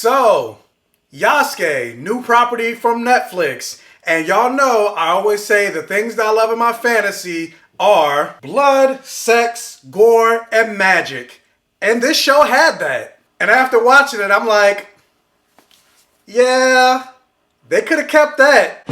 So, Yasuke, new property from Netflix. And y'all know I always say the things that I love in my fantasy are blood, sex, gore, and magic. And this show had that. And after watching it, I'm like, yeah, they could have kept that.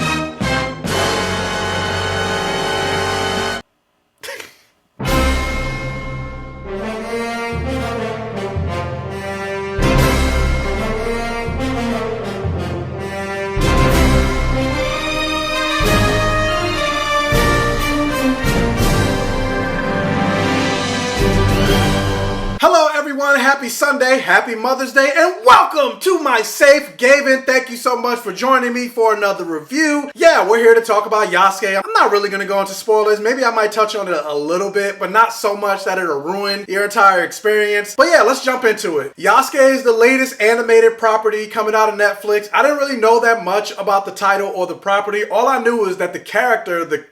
Hello everyone, happy Sunday, happy Mother's Day, and welcome to my safe Gaven. Thank you so much for joining me for another review. Yeah, we're here to talk about Yasuke. I'm not really going to go into spoilers. Maybe I might touch on it a little bit, but not so much that it'll ruin your entire experience. But yeah, let's jump into it. Yasuke is the latest animated property coming out of Netflix. I didn't really know that much about the title or the property. All I knew is that the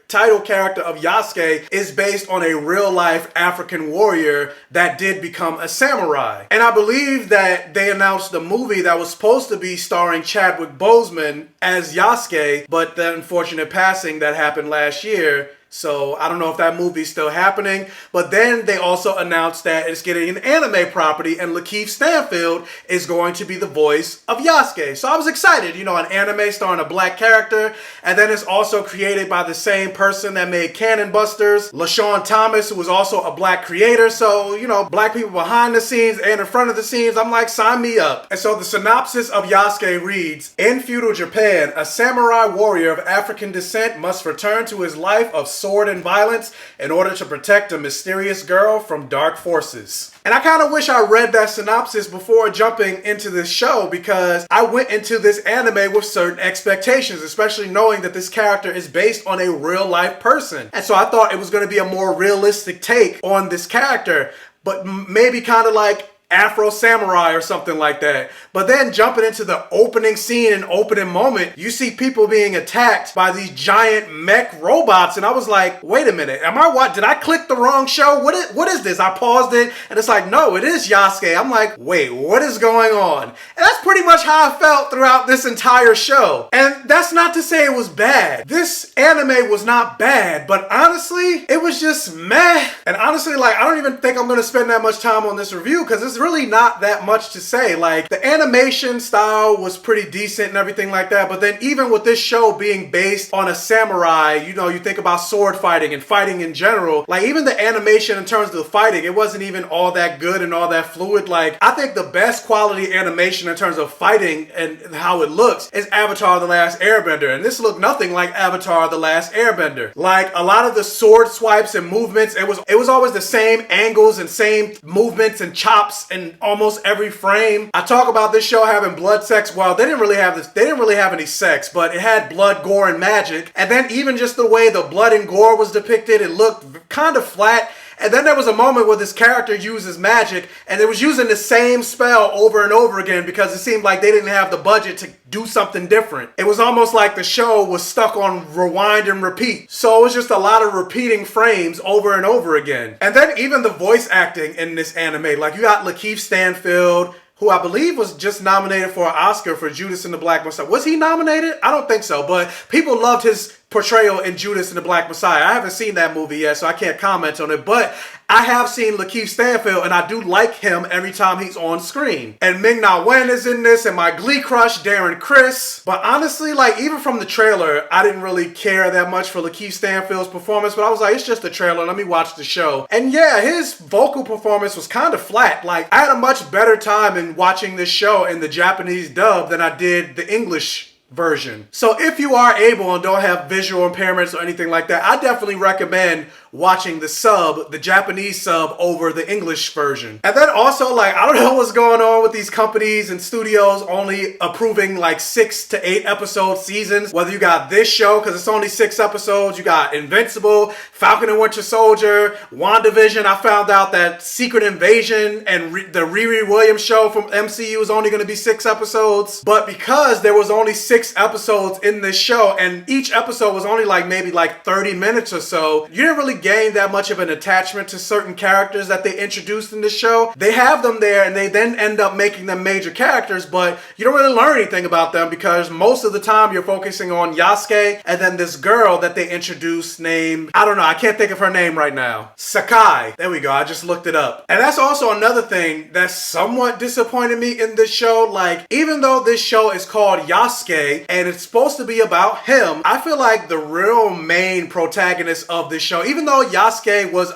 title character of Yasuke is based on a real-life African warrior that did become a samurai. And I believe that they announced the movie that was supposed to be starring Chadwick Boseman as Yasuke, but the unfortunate passing that happened last year. So I don't know if that movie's still happening, but then they also announced that it's getting an anime property and Lakeith Stanfield is going to be the voice of Yasuke. So I was excited, you know, an anime starring a black character, and then it's also created by the same person that made Cannon Busters, LaShawn Thomas, who was also a black creator. So, you know, black people behind the scenes and in front of the scenes, I'm like, sign me up. And so the synopsis of Yasuke reads, in feudal Japan, a samurai warrior of African descent must return to his life of sword and violence in order to protect a mysterious girl from dark forces. And I kind of wish I read that synopsis before jumping into this show, because I went into this anime with certain expectations, especially knowing that this character is based on a real life person. And so I thought it was going to be a more realistic take on this character, but maybe kind of like Afro Samurai or something like that. But then jumping into the opening scene and opening moment, you see people being attacked by these giant mech robots, and I was like, wait a minute, did I click the wrong show? What is this? I paused it and it's like, no, it is Yasuke. I'm like, wait, what is going on? And that's pretty much how I felt throughout this entire show. And that's not to say it was bad. This anime was not bad, but honestly, it was just meh. And honestly, like, I don't even think I'm gonna spend that much time on this review, because it's really not that much to say. Like, the animation style was pretty decent and everything like that, but then even with this show being based on a samurai, you know, you think about sword fighting and fighting in general, like even the animation in terms of the fighting, it wasn't even all that good and all that fluid. Like, I think the best quality animation in terms of fighting and how it looks is Avatar: The Last Airbender, and this looked nothing like Avatar: The Last Airbender. Like, a lot of the sword swipes and movements, it was always the same angles and same movements and chops in almost every frame. I talk about this show having blood, sex. Well, they didn't really have any sex, but it had blood, gore, and magic. And then even just the way the blood and gore was depicted, it looked kind of flat. And then there was a moment where this character uses magic, and it was using the same spell over and over again because it seemed like they didn't have the budget to do something different. It was almost like the show was stuck on rewind and repeat. So it was just a lot of repeating frames over and over again. And then even the voice acting in this anime, like you got Lakeith Stanfield, who I believe was just nominated for an Oscar for Judas and the Black Messiah. Was he nominated? I don't think so, but people loved his portrayal in Judas and the Black Messiah. I haven't seen that movie yet, so I can't comment on it, but I have seen Lakeith Stanfield, and I do like him every time he's on screen. And Ming-Na Wen is in this, and my Glee crush, Darren Criss. But honestly, like, even from the trailer, I didn't really care that much for Lakeith Stanfield's performance, but I was like, it's just a trailer, let me watch the show. And yeah, his vocal performance was kind of flat. Like, I had a much better time in watching this show in the Japanese dub than I did the English version. So if you are able and don't have visual impairments or anything like that, I definitely recommend watching the Japanese sub over the English version. And then also, like, I don't know what's going on with these companies and studios only approving like 6 to 8 episode seasons. Whether you got this show, because it's only 6 episodes, you got Invincible, Falcon and Winter Soldier, WandaVision. I found out that Secret Invasion and the Riri Williams show from MCU is only going to be 6 episodes. But because there was only 6 episodes in this show, and each episode was only like maybe like 30 minutes or so, you didn't really gain that much of an attachment to certain characters that they introduced in the show. They have them there and they then end up making them major characters, but you don't really learn anything about them because most of the time you're focusing on Yasuke and then this girl that they introduced named, I don't know, I can't think of her name right now. Sakai. There we go. I just looked it up. And that's also another thing that somewhat disappointed me in this show. Like, even though this show is called Yasuke and it's supposed to be about him, I feel like the real main protagonist of this show, even though Yasuke was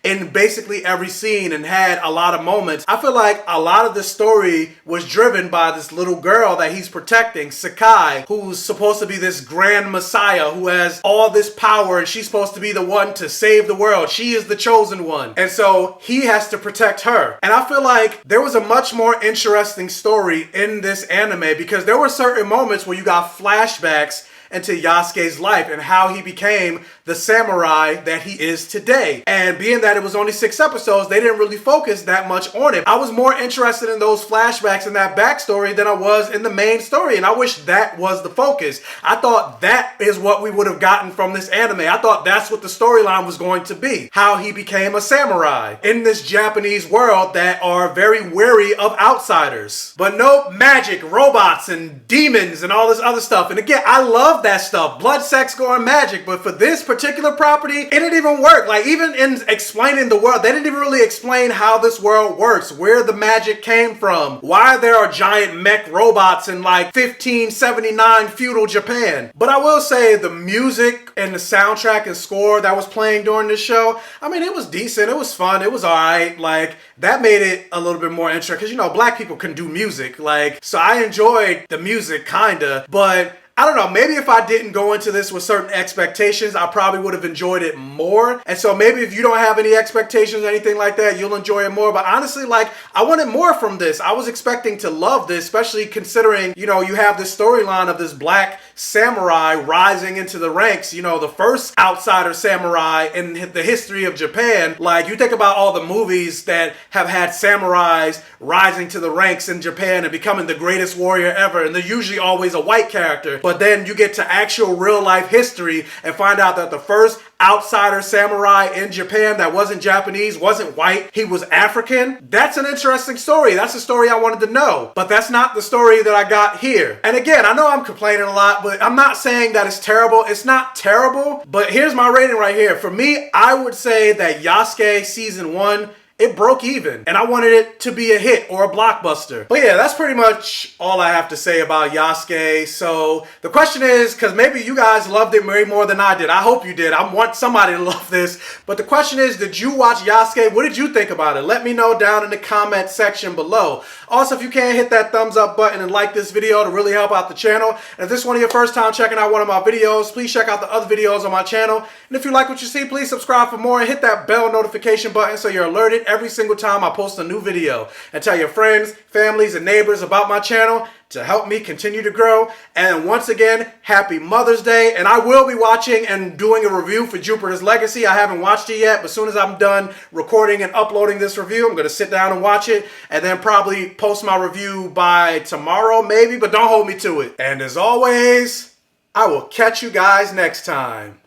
in basically every scene and had a lot of moments, I feel like a lot of the story was driven by this little girl that he's protecting, Sakai, who's supposed to be this grand messiah who has all this power and she's supposed to be the one to save the world. She is the chosen one. And so he has to protect her. And I feel like there was a much more interesting story in this anime because there were certain moments where you got flashbacks into Yasuke's life and how he became the samurai that he is today. And being that it was only 6 episodes, they didn't really focus that much on it. I was more interested in those flashbacks and that backstory than I was in the main story, and I wish that was the focus. I thought that is what we would have gotten from this anime. I thought that's what the storyline was going to be. How he became a samurai in this Japanese world that are very wary of outsiders. But nope, magic, robots, and demons, and all this other stuff. And again, I love that stuff. Blood, sex, gore, and magic. But for this particular property, it didn't even work. Like, even in explaining the world, they didn't even really explain how this world works, where the magic came from, why there are giant mech robots in like 1579 feudal Japan. But I will say the music and the soundtrack and score that was playing during this show, I mean, it was decent. It was fun. It was all right. Like, that made it a little bit more interesting because, you know, black people can do music. Like, so I enjoyed the music kinda, but I don't know, maybe if I didn't go into this with certain expectations, I probably would have enjoyed it more. And so maybe if you don't have any expectations or anything like that, you'll enjoy it more. But honestly, like, I wanted more from this. I was expecting to love this, especially considering, you know, you have this storyline of this black samurai rising into the ranks, you know, the first outsider samurai in the history of Japan. Like, you think about all the movies that have had samurais rising to the ranks in Japan and becoming the greatest warrior ever, and they're usually always a white character. But then you get to actual real life history and find out that the first outsider samurai in Japan that wasn't Japanese, wasn't white, he was African. That's an interesting story. That's a story I wanted to know. But that's not the story that I got here. And again, I know I'm complaining a lot, but I'm not saying that it's terrible. It's not terrible, but here's my rating right here. For me, I would say that Yasuke Season 1, it broke even, and I wanted it to be a hit or a blockbuster. But yeah, that's pretty much all I have to say about Yasuke. So the question is, because maybe you guys loved it way more than I did. I hope you did. I want somebody to love this. But the question is, did you watch Yasuke? What did you think about it? Let me know down in the comment section below. Also, if you can, hit that thumbs up button and like this video to really help out the channel. And if this is one of your first time checking out one of my videos, please check out the other videos on my channel. And if you like what you see, please subscribe for more and hit that bell notification button so you're alerted every single time I post a new video. And tell your friends, families, and neighbors about my channel to help me continue to grow. And once again, happy Mother's Day. And I will be watching and doing a review for Jupiter's Legacy. I haven't watched it yet, but as soon as I'm done recording and uploading this review, I'm going to sit down and watch it and then probably post my review by tomorrow maybe, but don't hold me to it. And as always, I will catch you guys next time.